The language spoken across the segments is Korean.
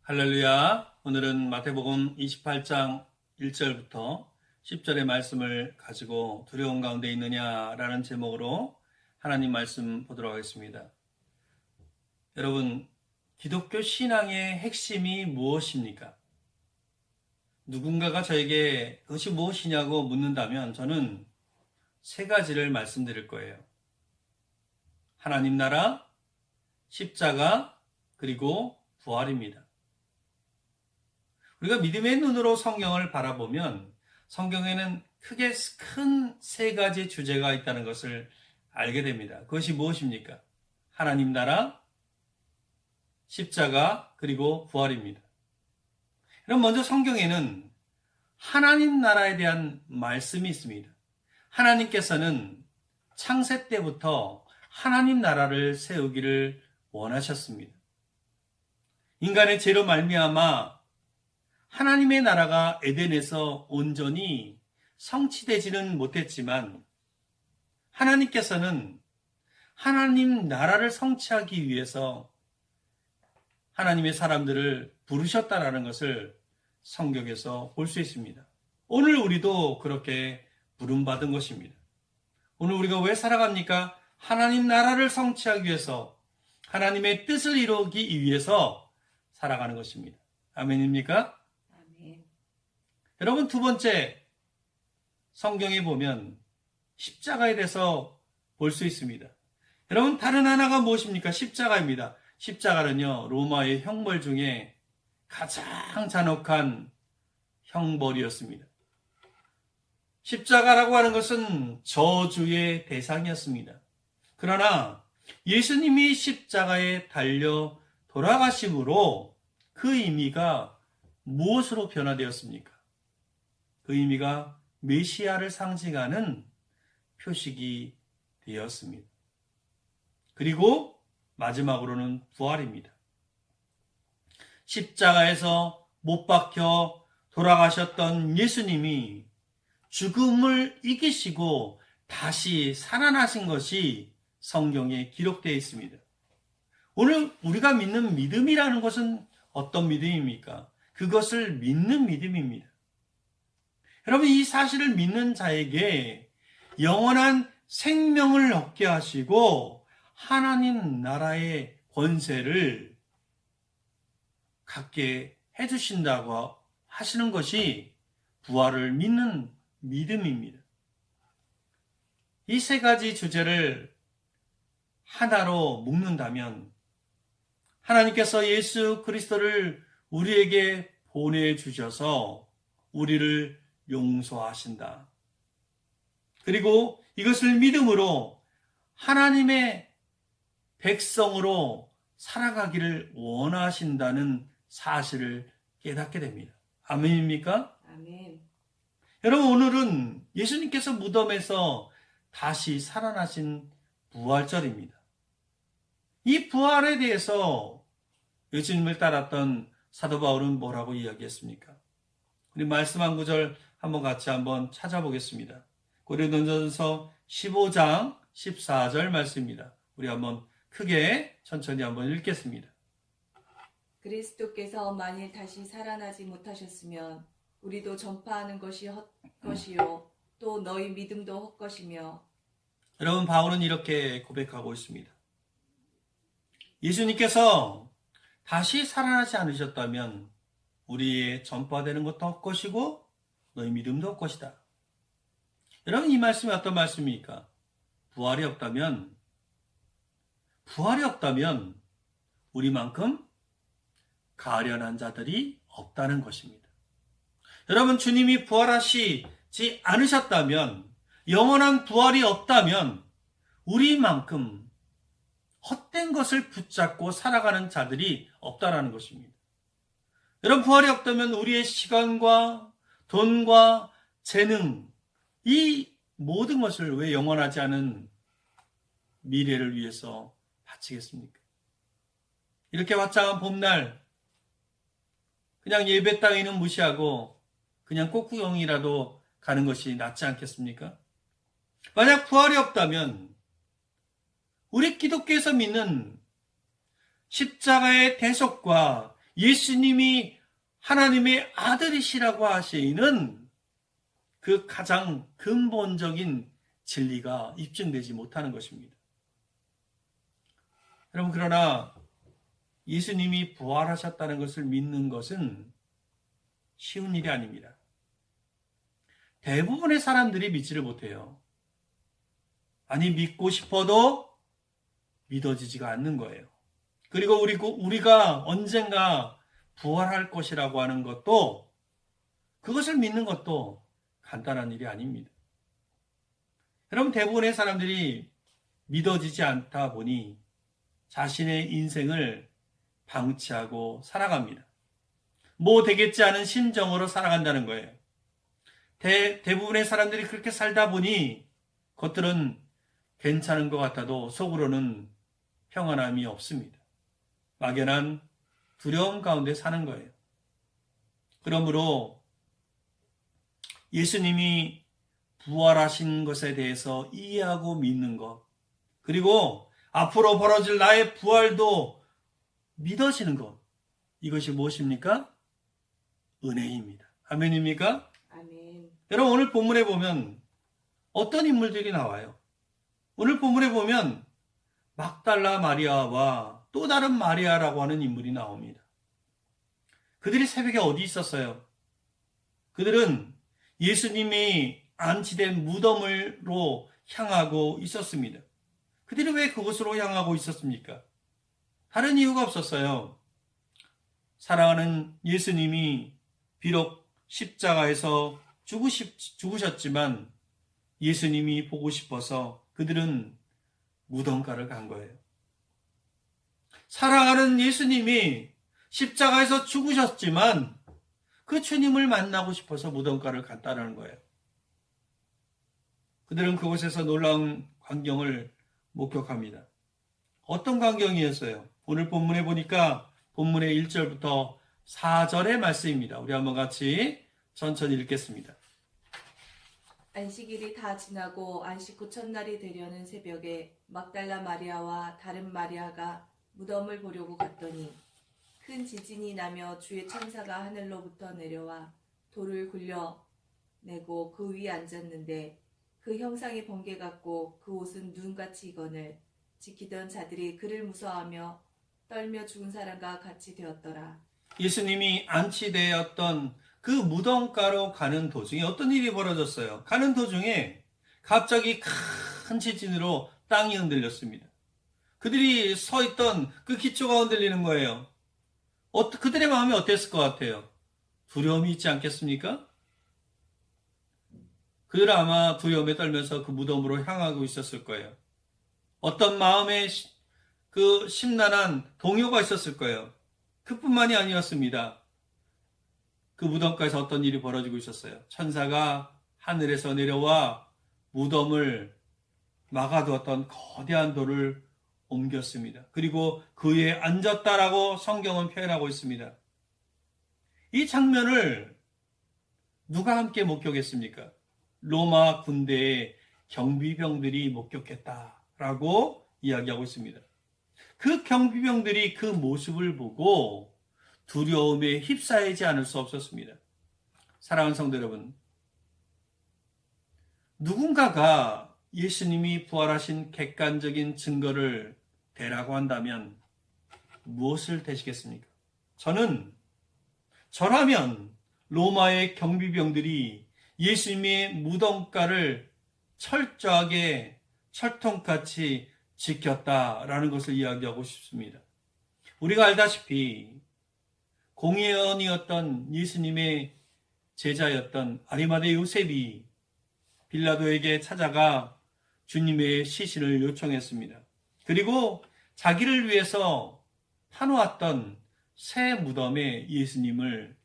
할렐루야. 오늘은 마태복음 28장 1절부터 10절의 말씀을 가지고 두려움 가운데 있느냐라는 제목으로 하나님 말씀 보도록 하겠습니다. 여러분, 기독교 신앙의 핵심이 무엇입니까? 누군가가 저에게 그것이 무엇이냐고 묻는다면 저는 세 가지를 말씀드릴 거예요. 하나님 나라, 십자가, 그리고 부활입니다. 우리가 믿음의 눈으로 성경을 바라보면 성경에는 크게 큰 세 가지 주제가 있다는 것을 알게 됩니다. 그것이 무엇입니까? 하나님 나라, 십자가, 그리고 부활입니다. 그럼 먼저 성경에는 하나님 나라에 대한 말씀이 있습니다. 하나님께서는 창세 때부터 하나님 나라를 세우기를 원하셨습니다. 인간의 죄로 말미암아 하나님의 나라가 에덴에서 온전히 성취되지는 못했지만 하나님께서는 하나님 나라를 성취하기 위해서 하나님의 사람들을 부르셨다라는 것을 성경에서 볼 수 있습니다. 오늘 우리도 그렇게 부름받은 것입니다. 오늘 우리가 왜 살아갑니까? 하나님 나라를 성취하기 위해서, 하나님의 뜻을 이루기 위해서 살아가는 것입니다. 아멘입니까? 여러분, 두 번째, 성경에 보면 십자가에 대해서 볼 수 있습니다. 여러분, 다른 하나가 무엇입니까? 십자가입니다. 십자가는요, 로마의 형벌 중에 가장 잔혹한 형벌이었습니다. 십자가라고 하는 것은 저주의 대상이었습니다. 그러나 예수님이 십자가에 달려 돌아가심으로 그 의미가 무엇으로 변화되었습니까? 그 의미가 메시아를 상징하는 표식이 되었습니다. 그리고 마지막으로는 부활입니다. 십자가에서 못 박혀 돌아가셨던 예수님이 죽음을 이기시고 다시 살아나신 것이 성경에 기록되어 있습니다. 오늘 우리가 믿는 믿음이라는 것은 어떤 믿음입니까? 그것을 믿는 믿음입니다. 여러분, 이 사실을 믿는 자에게 영원한 생명을 얻게 하시고 하나님 나라의 권세를 갖게 해주신다고 하시는 것이 부활을 믿는 믿음입니다. 이 세 가지 주제를 하나로 묶는다면 하나님께서 예수 그리스도를 우리에게 보내주셔서 우리를 용서하신다. 그리고 이것을 믿음으로 하나님의 백성으로 살아가기를 원하신다는 사실을 깨닫게 됩니다. 아멘입니까? 아멘. 여러분, 오늘은 예수님께서 무덤에서 다시 살아나신 부활절입니다. 이 부활에 대해서 예수님을 따랐던 사도 바울은 뭐라고 이야기했습니까? 우리 말씀 한 구절 같이 한번 찾아보겠습니다. 고린도전서 15장 14절 말씀입니다. 우리 한번 크게 천천히 한번 읽겠습니다. 그리스도께서 만일 다시 살아나지 못하셨으면 우리도 전파하는 것이 헛것이요 또 너희 믿음도 헛것이며. 여러분, 바울은 이렇게 고백하고 있습니다. 예수님께서 다시 살아나지 않으셨다면 우리의 전파되는 것도 헛것이고 너희 믿음도 헛것이다. 여러분, 이 말씀이 어떤 말씀입니까? 부활이 없다면 우리만큼 가련한 자들이 없다는 것입니다. 여러분, 주님이 부활하시지 않으셨다면, 영원한 부활이 없다면 우리만큼 헛된 것을 붙잡고 살아가는 자들이 없다는 것입니다. 여러분, 부활이 없다면 우리의 시간과 돈과 재능, 이 모든 것을 왜 영원하지 않은 미래를 위해서 바치겠습니까? 이렇게 화창한 봄날 그냥 예배 따위는 무시하고 그냥 꽃구경이라도 가는 것이 낫지 않겠습니까? 만약 부활이 없다면 우리 기독교에서 믿는 십자가의 대속과 예수님이 하나님의 아들이시라고 하시는 그 가장 근본적인 진리가 입증되지 못하는 것입니다. 여러분, 그러나 예수님이 부활하셨다는 것을 믿는 것은 쉬운 일이 아닙니다. 대부분의 사람들이 믿지를 못해요. 아니, 믿고 싶어도 믿어지지가 않는 거예요. 그리고 우리가 언젠가 부활할 것이라고 하는 것도, 그것을 믿는 것도 간단한 일이 아닙니다. 여러분, 대부분의 사람들이 믿어지지 않다 보니 자신의 인생을 방치하고 살아갑니다. 뭐 되겠지 않은 심정으로 살아간다는 거예요. 대부분의 사람들이 그렇게 살다 보니 겉들은 괜찮은 것 같아도 속으로는 평안함이 없습니다. 막연한 두려움 가운데 사는 거예요. 그러므로 예수님이 부활하신 것에 대해서 이해하고 믿는 것, 그리고 앞으로 벌어질 나의 부활도 믿어지는 것, 이것이 무엇입니까? 은혜입니다. 아멘입니까? 아멘. 여러분, 오늘 본문에 보면 어떤 인물들이 나와요? 오늘 본문에 보면 막달라 마리아와 또 다른 마리아라고 하는 인물이 나옵니다. 그들이 새벽에 어디 있었어요? 그들은 예수님이 안치된 무덤으로 향하고 있었습니다. 그들이 왜 그곳으로 향하고 있었습니까? 다른 이유가 없었어요. 사랑하는 예수님이 비록 십자가에서 죽으셨지만 예수님이 보고 싶어서 그들은 무덤가를 간 거예요. 사랑하는 예수님이 십자가에서 죽으셨지만 그 주님을 만나고 싶어서 무덤가를 갔다는 거예요. 그들은 그곳에서 놀라운 광경을 목격합니다. 어떤 광경이었어요? 오늘 본문에 보니까 본문의 1절부터 4절의 말씀입니다. 우리 한번 같이 천천히 읽겠습니다. 안식일이 다 지나고 안식 후 첫날이 되려는 새벽에 막달라 마리아와 다른 마리아가 무덤을 보려고 갔더니 큰 지진이 나며 주의 천사가 하늘로부터 내려와 돌을 굴려내고 그 위에 앉았는데 그 형상이 번개 같고 그 옷은 눈같이 익거늘 지키던 자들이 그를 무서워하며 떨며 죽은 사람과 같이 되었더라. 예수님이 안치되었던 그 무덤가로 가는 도중에 어떤 일이 벌어졌어요? 가는 도중에 갑자기 큰 지진으로 땅이 흔들렸습니다. 그들이 서 있던 그 기초가 흔들리는 거예요. 그들의 마음이 어땠을 것 같아요? 두려움이 있지 않겠습니까? 그들은 아마 두려움에 떨면서 그 무덤으로 향하고 있었을 거예요. 어떤 마음에 그 심란한 동요가 있었을 거예요. 그뿐만이 아니었습니다. 그 무덤가에서 어떤 일이 벌어지고 있었어요. 천사가 하늘에서 내려와 무덤을 막아두었던 거대한 돌을 옮겼습니다. 그리고 그 위에 앉았다라고 성경은 표현하고 있습니다. 이 장면을 누가 함께 목격했습니까? 로마 군대의 경비병들이 목격했다라고 이야기하고 있습니다. 그 경비병들이 그 모습을 보고 두려움에 휩싸이지 않을 수 없었습니다. 사랑하는 성도 여러분, 누군가가 예수님이 부활하신 객관적인 증거를 대라고 한다면 무엇을 대시겠습니까? 저라면 로마의 경비병들이 예수님의 무덤가를 철저하게 철통같이 지켰다라는 것을 이야기하고 싶습니다. 우리가 알다시피 공의원이었던 예수님의 제자였던 아리마대 요셉이 빌라도에게 찾아가 주님의 시신을 요청했습니다. 그리고 자기를 위해서 파놓았던 새 무덤에 예수님을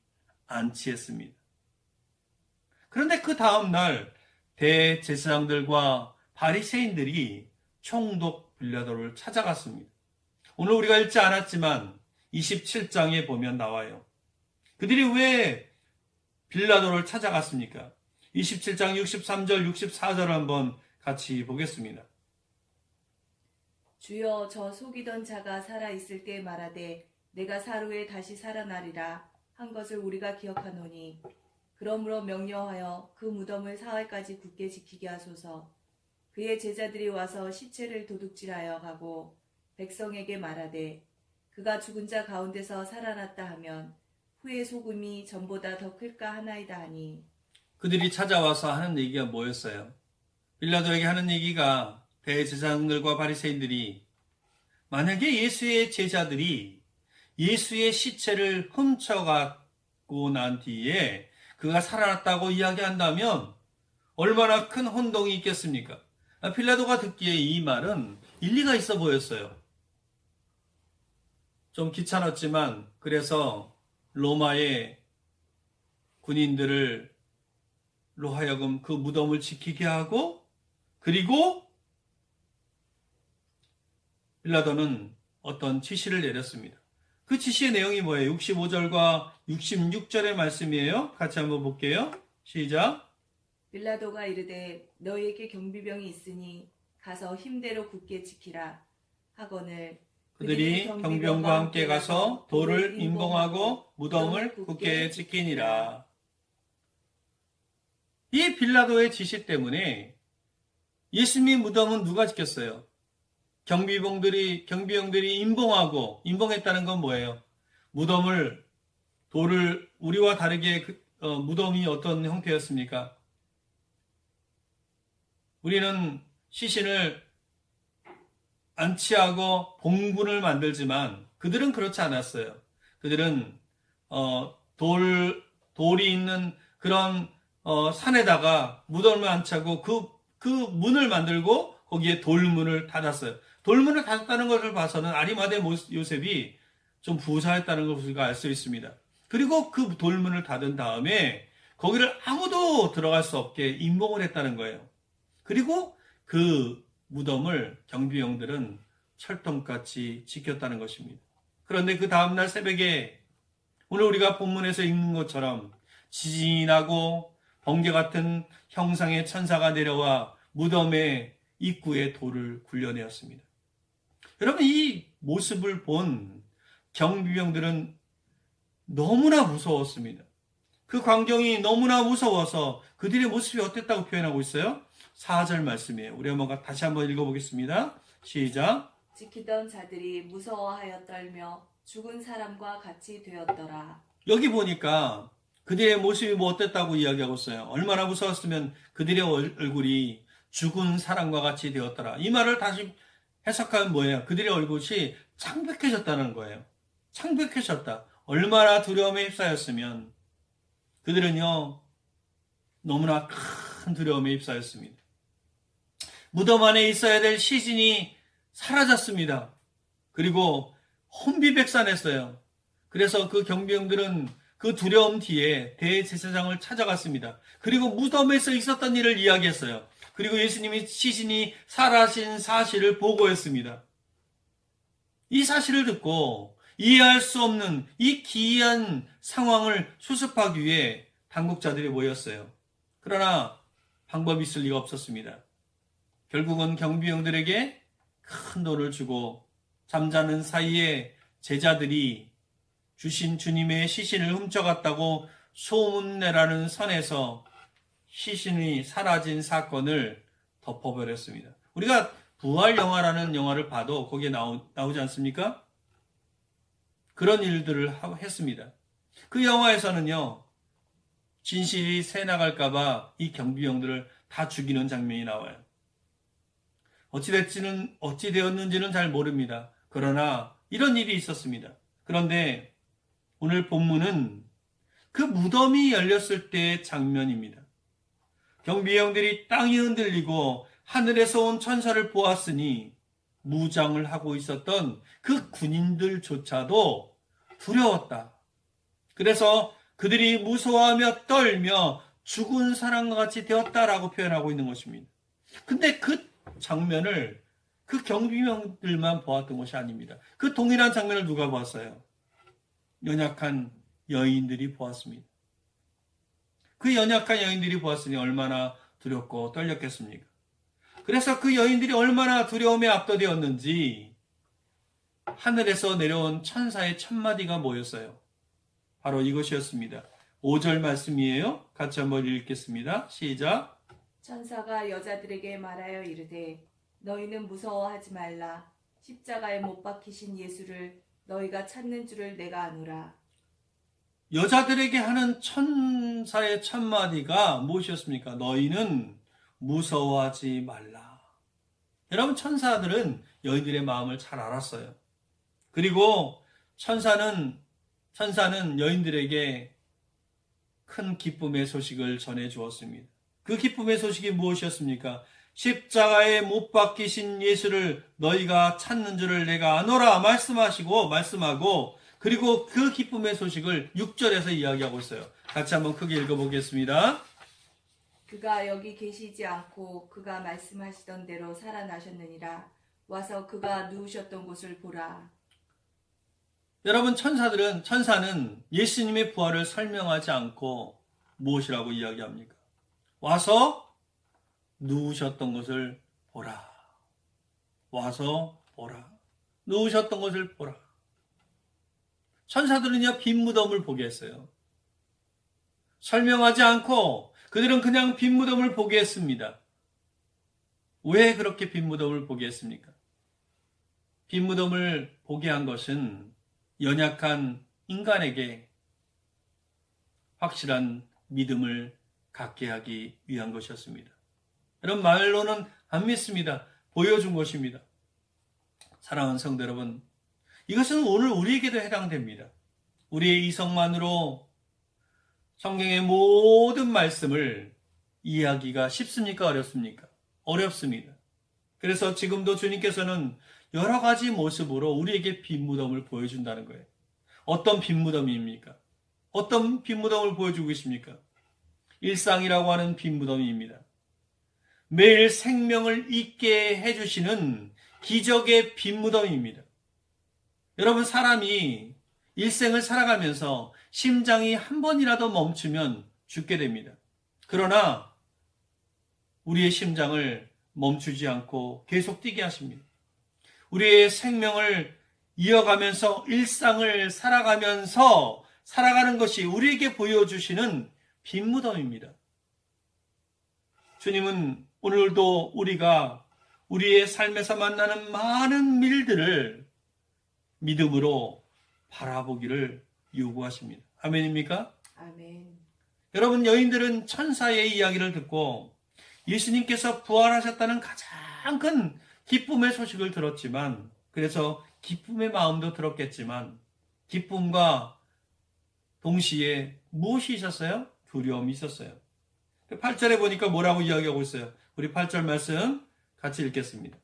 안치했습니다. 그런데 그 다음 날 대제사장들과 바리새인들이 총독 빌라도를 찾아갔습니다. 오늘 우리가 읽지 않았지만 27장에 보면 나와요. 그들이 왜 빌라도를 찾아갔습니까? 27장 63절, 64절 한번 같이 보겠습니다. 주여 저 속이던 자가 살아있을 때 말하되 내가 사후에 다시 살아나리라 한 것을 우리가 기억하노니 그러므로 명령하여 그 무덤을 사흘까지 굳게 지키게 하소서. 그의 제자들이 와서 시체를 도둑질하여 가고 백성에게 말하되 그가 죽은 자 가운데서 살아났다 하면 후의 소금이 전보다 더 클까 하나이다 하니 그들이 찾아와서 하는 얘기가 뭐였어요? 빌라도에게 하는 얘기가 대제사장들과 바리새인들이 만약에 예수의 제자들이 예수의 시체를 훔쳐가고 난 뒤에 그가 살아났다고 이야기한다면 얼마나 큰 혼동이 있겠습니까? 빌라도가 듣기에 이 말은 일리가 있어 보였어요. 좀 귀찮았지만 그래서 로마의 군인들을 로 하여금 그 무덤을 지키게 하고 그리고 빌라도는 어떤 지시를 내렸습니다. 그 지시의 내용이 뭐예요? 65절과 66절의 말씀이에요. 같이 한번 볼게요. 시작. 빌라도가 이르되 너희에게 경비병이 있으니 가서 힘대로 굳게 지키라 하거늘 그들이 경비병과 함께 가서 돌을 임봉하고 무덤을 굳게 지키니라. 이 빌라도의 지시 때문에 예수님의 무덤은 누가 지켰어요? 경비병들이 임봉했다는 건 뭐예요? 돌을 우리와 다르게 무덤이 어떤 형태였습니까? 우리는 시신을 안치하고 봉분을 만들지만 그들은 그렇지 않았어요. 그들은 돌이 있는 그런 산에다가 무덤을 안치하고 그 문을 만들고 거기에 돌문을 닫았어요. 돌문을 닫았다는 것을 봐서는 아리마대 요셉이 좀 부자였다는 것을 우리가 알 수 있습니다. 그리고 그 돌문을 닫은 다음에 거기를 아무도 들어갈 수 없게 임봉을 했다는 거예요. 그리고 그 무덤을 경비병들은 철통같이 지켰다는 것입니다. 그런데 그 다음날 새벽에 오늘 우리가 본문에서 읽는 것처럼 지진이 나고 번개 같은 형상의 천사가 내려와 무덤의 입구에 돌을 굴려내었습니다. 여러분, 이 모습을 본 경비병들은 너무나 무서웠습니다. 그 광경이 너무나 무서워서 그들의 모습이 어땠다고 표현하고 있어요? 4절 말씀이에요. 우리 한번 다시 한번 읽어보겠습니다. 시작. 지키던 자들이 무서워하여 떨며 죽은 사람과 같이 되었더라. 여기 보니까 그들의 모습이 뭐 어땠다고 이야기하고 있어요. 얼마나 무서웠으면 그들의 얼굴이 죽은 사람과 같이 되었더라. 이 말을 다시 해석하면 뭐예요? 그들의 얼굴이 창백해졌다는 거예요. 창백해졌다. 얼마나 두려움에 휩싸였으면 그들은요 너무나 큰 두려움에 휩싸였습니다. 무덤 안에 있어야 될 시신이 사라졌습니다. 그리고 혼비백산했어요. 그래서 그 경비병들은 그 두려움 뒤에 대제사장을 찾아갔습니다. 그리고 무덤에서 있었던 일을 이야기했어요. 그리고 예수님이 시신이 살아신 사실을 보고했습니다. 이 사실을 듣고 이해할 수 없는 이 기이한 상황을 수습하기 위해 당국자들이 모였어요. 그러나 방법이 있을 리가 없었습니다. 결국은 경비병들에게 큰 돈을 주고 잠자는 사이에 제자들이 주신 주님의 시신을 훔쳐갔다고 소문내라는 선에서 시신이 사라진 사건을 덮어버렸습니다. 우리가 부활 영화라는 영화를 봐도 거기에 나오지 않습니까? 그런 일들을 했습니다. 그 영화에서는요, 진실이 새나갈까봐 이 경비병들을 다 죽이는 장면이 나와요. 어찌 되었는지는 잘 모릅니다. 그러나 이런 일이 있었습니다. 그런데 오늘 본문은 그 무덤이 열렸을 때의 장면입니다. 경비병들이 땅이 흔들리고 하늘에서 온 천사를 보았으니 무장을 하고 있었던 그 군인들조차도 두려웠다. 그래서 그들이 무서워하며 떨며 죽은 사람과 같이 되었다라고 표현하고 있는 것입니다. 근데 그 장면을 그 경비병들만 보았던 것이 아닙니다. 그 동일한 장면을 누가 보았어요? 연약한 여인들이 보았습니다. 그 연약한 여인들이 보았으니 얼마나 두렵고 떨렸겠습니까? 그래서 그 여인들이 얼마나 두려움에 압도되었는지 하늘에서 내려온 천사의 천마디가 뭐였어요? 바로 이것이었습니다. 5절 말씀이에요. 같이 한번 읽겠습니다. 시작. 천사가 여자들에게 말하여 이르되 너희는 무서워하지 말라. 십자가에 못 박히신 예수를 너희가 찾는 줄을 내가 아노라. 여자들에게 하는 천사의 천마디가 무엇이었습니까? 너희는 무서워하지 말라. 여러분, 천사들은 여인들의 마음을 잘 알았어요. 그리고 천사는 여인들에게 큰 기쁨의 소식을 전해 주었습니다. 그 기쁨의 소식이 무엇이었습니까? 십자가에 못 박히신 예수를 너희가 찾는 줄을 내가 아노라 말씀하고 그리고 그 기쁨의 소식을 6절에서 이야기하고 있어요. 같이 한번 크게 읽어보겠습니다. 그가 여기 계시지 않고 그가 말씀하시던 대로 살아나셨느니라. 와서 그가 누우셨던 곳을 보라. 여러분, 천사는 예수님의 부활을 설명하지 않고 무엇이라고 이야기합니까? 와서 누우셨던 것을 보라. 와서 보라. 누우셨던 것을 보라. 천사들은요, 빈 무덤을 보게 했어요. 설명하지 않고 그들은 그냥 빈 무덤을 보게 했습니다. 왜 그렇게 빈 무덤을 보게 했습니까? 빈 무덤을 보게 한 것은 연약한 인간에게 확실한 믿음을 갖게 하기 위한 것이었습니다. 여러분, 말로는 안 믿습니다. 보여준 것입니다. 사랑하는 성도 여러분, 이것은 오늘 우리에게도 해당됩니다. 우리의 이성만으로 성경의 모든 말씀을 이해하기가 쉽습니까? 어렵습니까? 어렵습니다. 그래서 지금도 주님께서는 여러 가지 모습으로 우리에게 빈 무덤을 보여준다는 거예요. 어떤 빈 무덤입니까? 어떤 빈 무덤을 보여주고 계십니까? 일상이라고 하는 빈 무덤입니다. 매일 생명을 잊게 해주시는 기적의 빈 무덤입니다. 여러분, 사람이 일생을 살아가면서 심장이 한 번이라도 멈추면 죽게 됩니다. 그러나 우리의 심장을 멈추지 않고 계속 뛰게 하십니다. 우리의 생명을 이어가면서 일상을 살아가면서 살아가는 것이 우리에게 보여주시는 빈 무덤입니다. 주님은 오늘도 우리가 우리의 삶에서 만나는 많은 일들을 믿음으로 바라보기를 요구하십니다. 아멘입니까? 아멘. 여러분, 여인들은 천사의 이야기를 듣고 예수님께서 부활하셨다는 가장 큰 기쁨의 소식을 들었지만, 그래서 기쁨의 마음도 들었겠지만 기쁨과 동시에 무엇이 있었어요? 두려움이 있었어요. 8절에 보니까 뭐라고 이야기하고 있어요? 우리 8절 말씀 같이 읽겠습니다.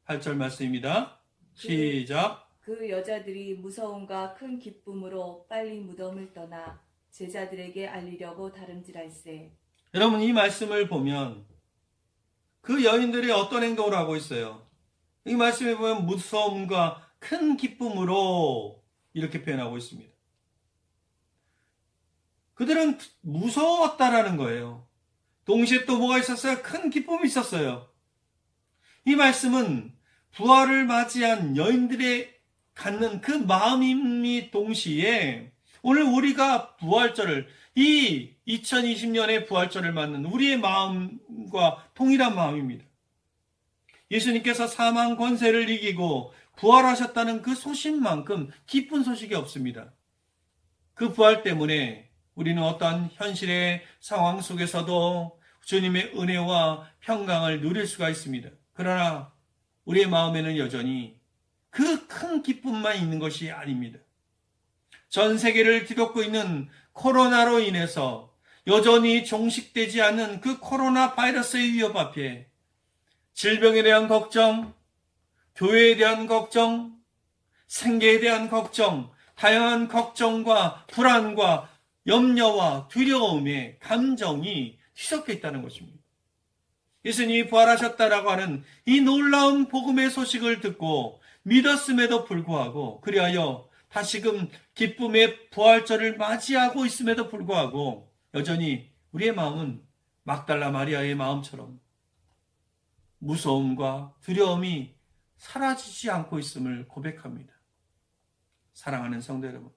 8절 말씀입니다. 시작. 그 여자들이 무서움과 큰 기쁨으로 빨리 무덤을 떠나 제자들에게 알리려고 다름질할세. 여러분, 이 말씀을 보면 그 여인들이 어떤 행동을 하고 있어요? 이 말씀에 보면 무서움과 큰 기쁨으로 이렇게 표현하고 있습니다. 그들은 무서웠다라는 거예요. 동시에 또 뭐가 있었어요? 큰 기쁨이 있었어요. 이 말씀은 부활을 맞이한 여인들의 갖는 그 마음이 동시에 오늘 우리가 부활절을, 이 2020년의 부활절을 맞는 우리의 마음과 동일한 마음입니다. 예수님께서 사망 권세를 이기고 부활하셨다는 그 소식만큼 기쁜 소식이 없습니다. 그 부활 때문에 우리는 어떠한 현실의 상황 속에서도 주님의 은혜와 평강을 누릴 수가 있습니다. 그러나 우리의 마음에는 여전히 그 큰 기쁨만 있는 것이 아닙니다. 전 세계를 뒤덮고 있는 코로나로 인해서 여전히 종식되지 않는 그 코로나 바이러스의 위협 앞에 질병에 대한 걱정, 교회에 대한 걱정, 생계에 대한 걱정, 다양한 걱정과 불안과 염려와 두려움의 감정이 뒤섞여 있다는 것입니다. 예수님이 부활하셨다라고 하는 이 놀라운 복음의 소식을 듣고 믿었음에도 불구하고, 그리하여 다시금 기쁨의 부활절을 맞이하고 있음에도 불구하고 여전히 우리의 마음은 막달라 마리아의 마음처럼 무서움과 두려움이 사라지지 않고 있음을 고백합니다. 사랑하는 성도 여러분,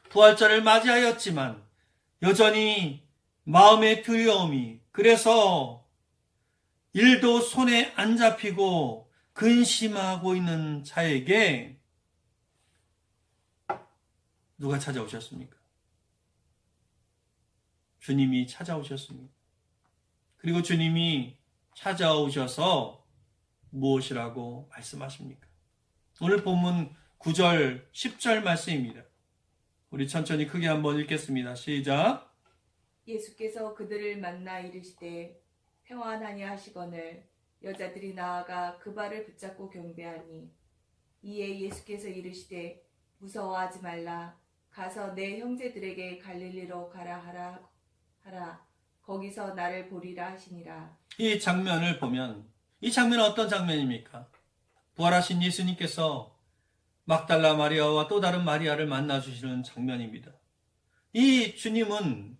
부활절을 맞이하였지만 여전히 마음의 두려움이, 그래서 일도 손에 안 잡히고 근심하고 있는 자에게 누가 찾아오셨습니까? 주님이 찾아오셨습니다. 그리고 주님이 찾아오셔서 무엇이라고 말씀하십니까? 오늘 본문 9절, 10절 말씀입니다. 우리 천천히 크게 한번 읽겠습니다. 시작. 예수께서 그들을 만나 이르시되 평안하냐 하시거늘 여자들이 나아가 그 발을 붙잡고 경배하니 이에 예수께서 이르시되 무서워하지 말라. 가서 내 형제들에게 갈릴리로 가라 하라. 거기서 나를 보리라 하시니라. 이 장면을 보면, 이 장면은 어떤 장면입니까? 부활하신 예수님께서 막달라 마리아와 또 다른 마리아를 만나주시는 장면입니다. 이 주님은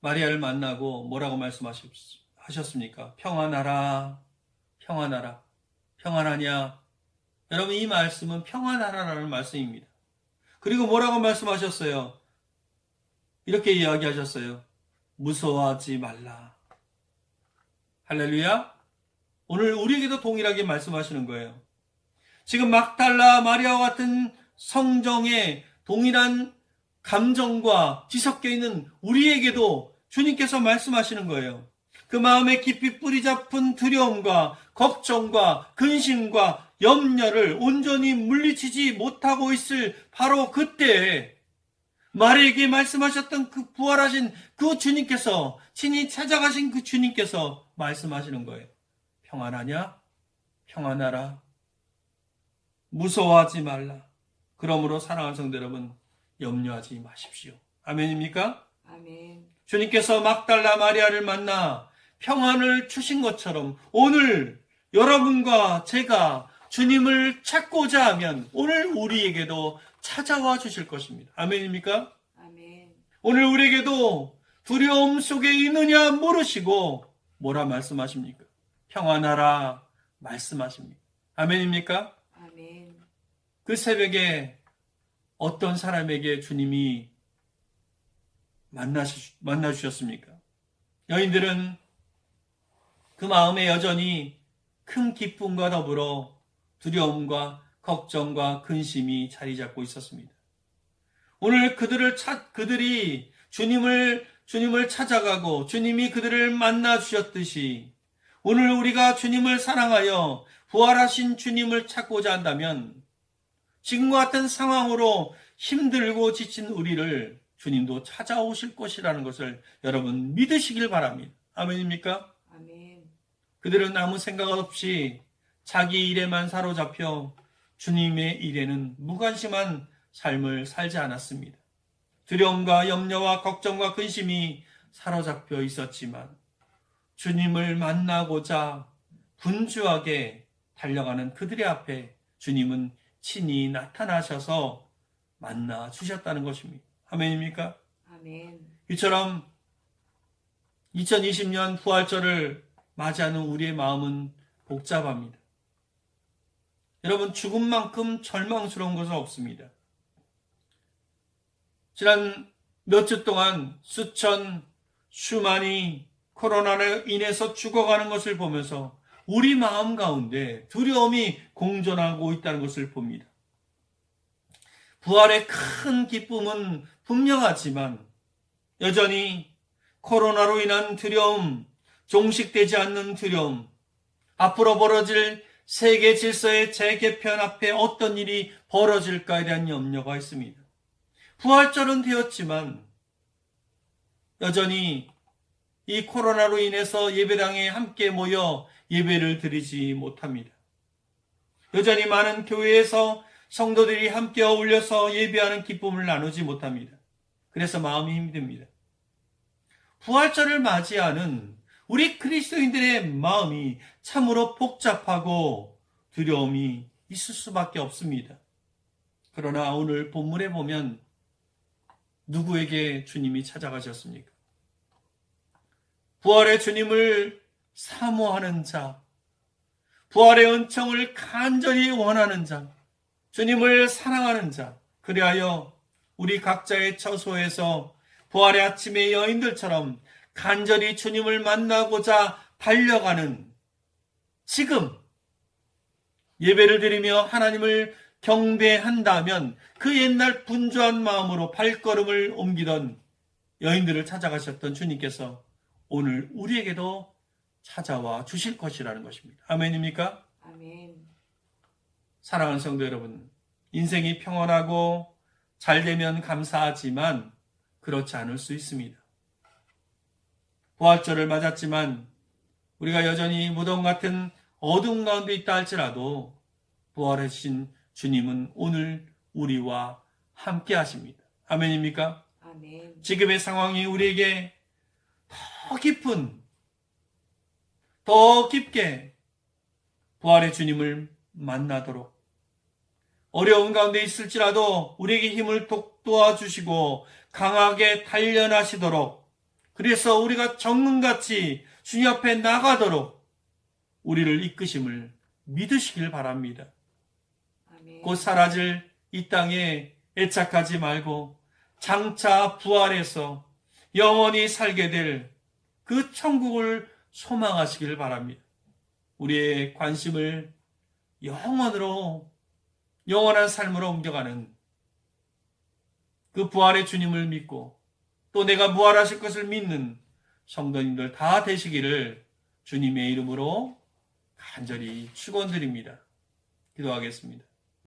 마리아를 만나고 뭐라고 말씀하셨습니까? 평안하라, 평안하라, 평안하냐? 여러분, 이 말씀은 평안하라라는 말씀입니다. 그리고 뭐라고 말씀하셨어요? 이렇게 이야기하셨어요. 무서워하지 말라. 할렐루야. 오늘 우리에게도 동일하게 말씀하시는 거예요. 지금 막달라 마리아와 같은 성정의 동일한 감정과 뒤섞여 있는 우리에게도 주님께서 말씀하시는 거예요. 그 마음에 깊이 뿌리 잡은 두려움과 걱정과 근심과 염려를 온전히 물리치지 못하고 있을 바로 그때에 마리아에게 말씀하셨던 그 부활하신 그 주님께서, 친히 찾아가신 그 주님께서 말씀하시는 거예요. 평안하냐? 평안하라. 무서워하지 말라. 그러므로 사랑하는 성도 여러분, 염려하지 마십시오. 아멘입니까? 아멘. 주님께서 막달라 마리아를 만나 평안을 주신 것처럼 오늘 여러분과 제가 주님을 찾고자 하면 오늘 우리에게도 찾아와 주실 것입니다. 아멘입니까? 아멘. 오늘 우리에게도 두려움 속에 있느냐 물으시고 뭐라 말씀하십니까? 평안하라 말씀하십니다. 아멘입니까? 아멘. 그 새벽에 어떤 사람에게 주님이 만나주셨습니까? 여인들은 그 마음에 여전히 큰 기쁨과 더불어 두려움과 걱정과 근심이 자리 잡고 있었습니다. 오늘 그들이 주님을 찾아가고 주님이 그들을 만나 주셨듯이 오늘 우리가 주님을 사랑하여 부활하신 주님을 찾고자 한다면 지금과 같은 상황으로 힘들고 지친 우리를 주님도 찾아오실 것이라는 것을 여러분 믿으시길 바랍니다. 아멘입니까? 아멘. 그들은 아무 생각 없이 자기 일에만 사로잡혀 주님의 일에는 무관심한 삶을 살지 않았습니다. 두려움과 염려와 걱정과 근심이 사로잡혀 있었지만 주님을 만나고자 분주하게 달려가는 그들의 앞에 주님은 친히 나타나셔서 만나 주셨다는 것입니다. 아멘입니까? 아멘. 이처럼 2020년 부활절을 맞이하는 우리의 마음은 복잡합니다. 여러분, 죽음만큼 절망스러운 것은 없습니다. 지난 몇 주 동안 수많이 코로나로 인해서 죽어가는 것을 보면서 우리 마음 가운데 두려움이 공존하고 있다는 것을 봅니다. 부활의 큰 기쁨은 분명하지만 여전히 코로나로 인한 두려움, 종식되지 않는 두려움, 앞으로 벌어질 세계 질서의 재개편 앞에 어떤 일이 벌어질까에 대한 염려가 있습니다. 부활절은 되었지만 여전히 이 코로나로 인해서 예배당에 함께 모여 예배를 드리지 못합니다. 여전히 많은 교회에서 성도들이 함께 어울려서 예배하는 기쁨을 나누지 못합니다. 그래서 마음이 힘듭니다. 부활절을 맞이하는 우리 그리스도인들의 마음이 참으로 복잡하고 두려움이 있을 수밖에 없습니다. 그러나 오늘 본문에 보면 누구에게 주님이 찾아가셨습니까? 부활의 주님을 사모하는 자, 부활의 은총을 간절히 원하는 자, 주님을 사랑하는 자, 그리하여 우리 각자의 처소에서 부활의 아침의 여인들처럼 간절히 주님을 만나고자 달려가는 지금 예배를 드리며 하나님을 경배한다면 그 옛날 분주한 마음으로 발걸음을 옮기던 여인들을 찾아가셨던 주님께서 오늘 우리에게도 찾아와 주실 것이라는 것입니다. 아멘입니까? 아멘. 사랑하는 성도 여러분, 인생이 평온하고 잘 되면 감사하지만 그렇지 않을 수 있습니다. 부활절을 맞았지만 우리가 여전히 무덤 같은 어둠 가운데 있다 할지라도 부활하신 주님은 오늘 우리와 함께 하십니다. 아멘입니까? 아멘. 지금의 상황이 우리에게 더 깊게 부활의 주님을 만나도록 어려운 가운데 있을지라도 우리에게 힘을 도와주시고 강하게 단련하시도록 그래서 우리가 정금같이 주님 앞에 나가도록 우리를 이끄심을 믿으시길 바랍니다. 아멘. 곧 사라질 이 땅에 애착하지 말고 장차 부활해서 영원히 살게 될 그 천국을 소망하시길 바랍니다. 우리의 관심을 영원한 삶으로 옮겨가는 그 부활의 주님을 믿고 또 내가 부활하실 것을 믿는 성도님들 다 되시기를 주님의 이름으로 간절히 축원드립니다. 기도하겠습니다.